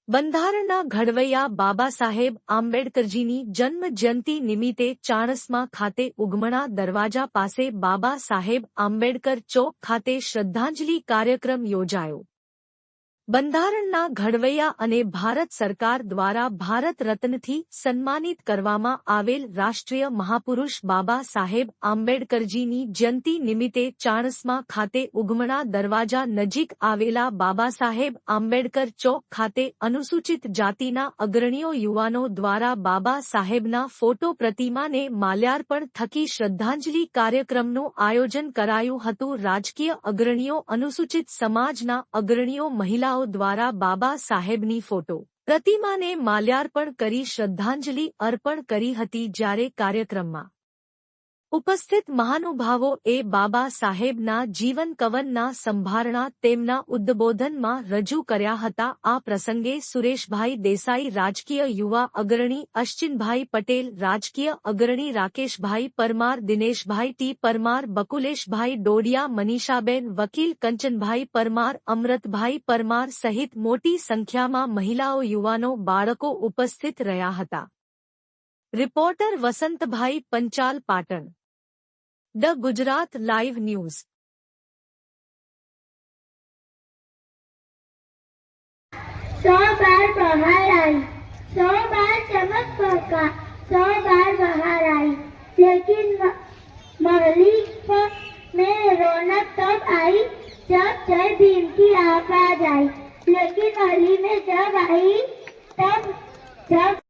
બંધારણના ઘડવૈયા બાબા સાહેબ આંબેડકરજીની જન્મ જયંતિ નિમિત્તે ચાણસ્મા ખાતે ઉગમણા દરવાજા પાસે બાબા સાહેબ આંબેડકર ચોક ખાતે શ્રદ્ધાંજલિ કાર્યક્રમ યોજાયો। બંધારણના ઘડવૈયા અને ભારત સરકાર દ્વારા ભારત રત્નથી સન્માનિત કરવામાં આવેલ રાષ્ટ્રીય મહાપુરુષ બાબા સાહેબ આંબેડકરજીની જયંતિ નિમિત્તે ચાણસ્મા ખાતે ઉગમણા દરવાજા નજીક આવેલા બાબા સાહેબ આંબેડકર ચોક ખાતે અનુસૂચિત જાતિના અગ્રણીઓ યુવાનો દ્વારા બાબા સાહેબના ફોટો પ્રતિમાને માલ્યાર્પણ થકી શ્રદ્ધાંજલિ કાર્યક્રમનું આયોજન કરાયું હતું। રાજકીય અગ્રણીઓ, અનુસૂચિત સમાજના અગ્રણીઓ, મહિલાઓ દ્વારા બાબા સાહેબની ફોટો પ્રતિમાને માલ્યાર્પણ કરી શ્રદ્ધાંજલિ અર્પણ કરી હતી। જ્યારે કાર્યક્રમમાં ઉપસ્થિત મહાનુભાવોએ બાબા સાહેબના જીવન કવનના સંભારણા તેમના ઉદ્બોધનમાં રજૂ કર્યા હતા। આ પ્રસંગે સુરેશભાઈ દેસાઈ, રાજકીય યુવા અગ્રણી અશ્ચિનભાઈ પટેલ, રાજકીય અગ્રણી રાકેશભાઈ પરમાર, દિનેશભાઈ ટી પરમાર, બકુલેશભાઈ ડોડિયા, મનીષાબેન વકીલ, કંચનભાઈ પરમાર, અમૃતભાઈ પરમાર સહિત મોટી સંખ્યામાં મહિલાઓ, યુવાનો, બાળકો ઉપસ્થિત રહ્યા હતા। Reporter Vasantbhai Panchal, Patan. The Gujarat live news. 100 बार बहार आई, 100 बार चमक फका, 100 बार बहार आई, लेकिन महली में रौनक तब आई जब जय भीम की आवाज आई। लेकिन महली में जब आई तब जब